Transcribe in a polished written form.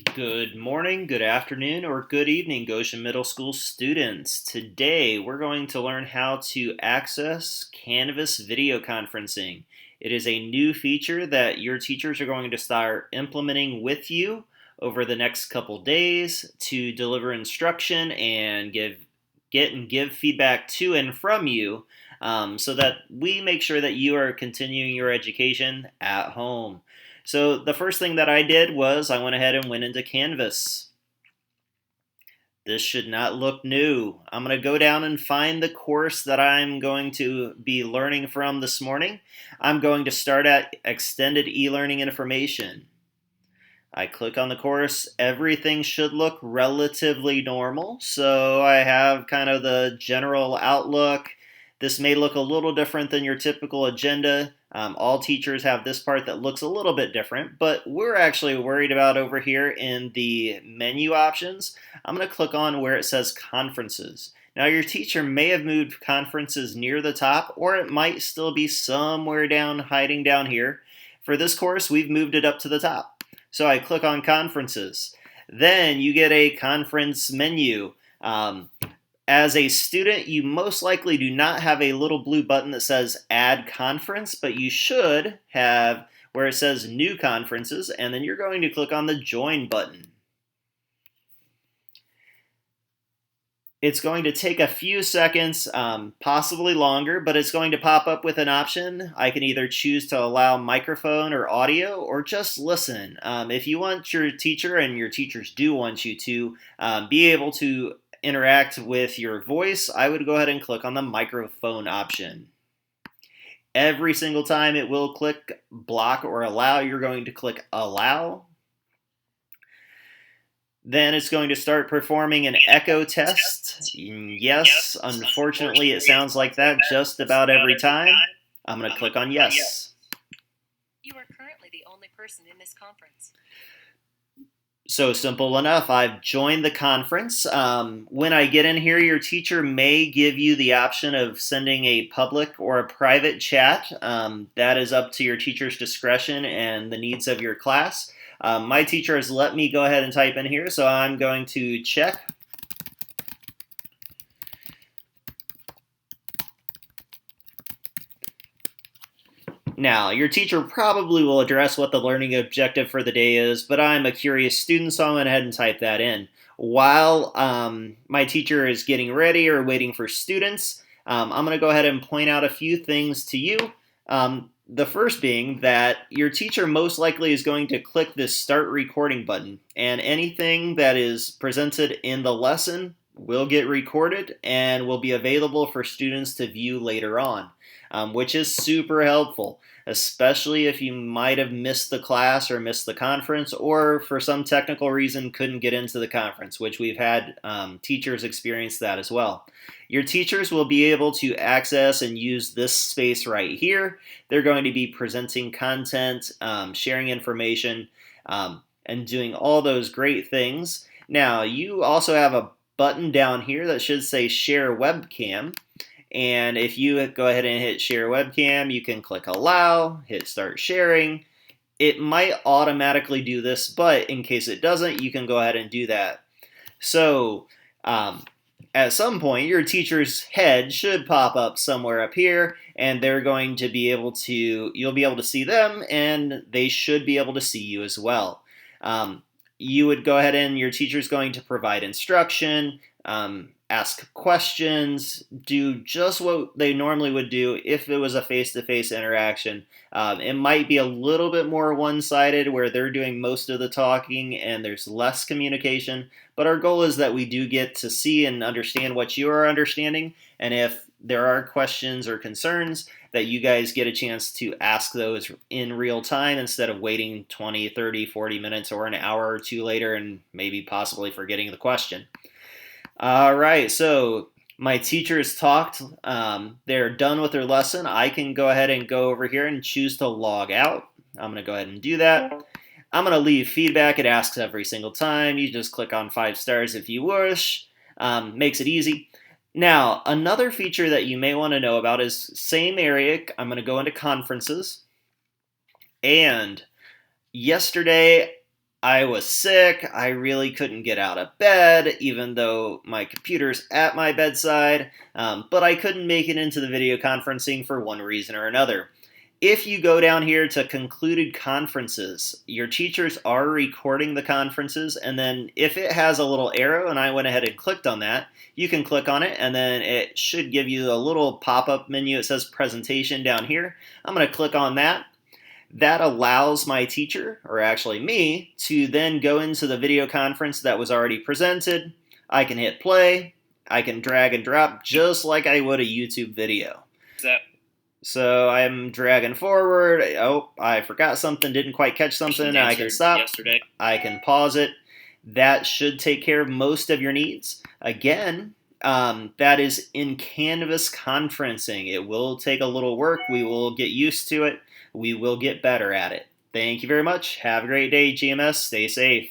Good morning, good afternoon, or good evening, Goshen Middle School students. Today we're going to learn how to access Canvas Video Conferencing. It is a new feature that your teachers are going to start implementing with you over the next couple days to deliver instruction and give feedback to and from you, so that we make sure that you are continuing your education at home. So the first thing that I did was I went ahead and went into Canvas. This should not look new. I'm going to go down and find the course that I'm going to be learning from this morning. I'm going to start at Extended E-Learning Information. I click on the course. Everything should look relatively normal. So I have kind of the general outlook. This may look a little different than your typical agenda. All teachers have this part that looks a little bit different, but we're actually worried about over here in the menu options. I'm going to click on where it says conferences. Now your teacher may have moved conferences near the top, or it might still be somewhere down, hiding down here. For this course, we've moved it up to the top. So I click on conferences. Then you get a conference menu. As a student, you most likely do not have a little blue button that says Add Conference, but you should have where it says New Conferences, and then you're going to click on the Join button. It's going to take a few seconds, possibly longer, but it's going to pop up with an option. I can either choose to allow microphone or audio, or just listen. If you want your teacher, and your teachers do want you to be able to interact with your voice, I would go ahead and click on the microphone option. Every single time it will click block or allow, you're going to click allow. Then it's going to start performing an echo test. Yes, unfortunately it sounds like that just about every time. I'm going to click on yes. You are currently the only person in this conference. So simple enough. I've joined the conference. When I get in here, your teacher may give you the option of sending a public or a private chat. That is up to your teacher's discretion and the needs of your class. My teacher has let me go ahead and type in here, so I'm going to check. Now, your teacher probably will address what the learning objective for the day is, but I'm a curious student, so I went ahead and typed that in. While my teacher is getting ready or waiting for students, I'm going to go ahead and point out a few things to you. The first being that your teacher most likely is going to click this Start Recording button, and anything that is presented in the lesson will get recorded and will be available for students to view later on, which is super helpful, especially if you might have missed the class or missed the conference, or for some technical reason couldn't get into the conference, which we've had teachers experience that as well. Your teachers will be able to access and use this space right here. They're going to be presenting content, sharing information, and doing all those great things. Now, you also have a button down here that should say Share Webcam. And if you go ahead and hit Share Webcam, you can click Allow, hit Start Sharing. It might automatically do this, but in case it doesn't, you can go ahead and do that. So, at some point, your teacher's head should pop up somewhere up here, and they're going to be able to, you'll be able to see them, and they should be able to see you as well. You would go ahead and your teacher's going to provide instruction, ask questions, do just what they normally would do if it was a face-to-face interaction. It might be a little bit more one-sided where they're doing most of the talking and there's less communication, but our goal is that we do get to see and understand what you are understanding, and if there are questions or concerns, that you guys get a chance to ask those in real time instead of waiting 20, 30, 40 minutes or an hour or two later and maybe possibly forgetting the question. All right, so my teacher has talked. They're done with their lesson. I can go ahead and go over here and choose to log out. I'm going to go ahead and do that. I'm going to leave feedback. It asks every single time. You just click on 5 stars if you wish. Makes it easy. Now, another feature that you may want to know about is same area. I'm going to go into conferences. And yesterday, I was sick. I really couldn't get out of bed, even though my computer's at my bedside, but I couldn't make it into the video conferencing for one reason or another. If you go down here to concluded conferences, your teachers are recording the conferences, and then if it has a little arrow and I went ahead and clicked on that, you can click on it and then it should give you a little pop-up menu. It says presentation down here. I'm going to click on that. That allows my teacher, or actually me, to then go into the video conference that was already presented. I can hit play. I can drag and drop just like I would a YouTube video. So I'm dragging forward. Oh, I forgot something, didn't quite catch something. I can stop. Yesterday. I can pause it. That should take care of most of your needs. Again, that is in Canvas conferencing. It will take a little work. We will get used to it. We will get better at it. Thank you very much. Have a great day, GMS. Stay safe.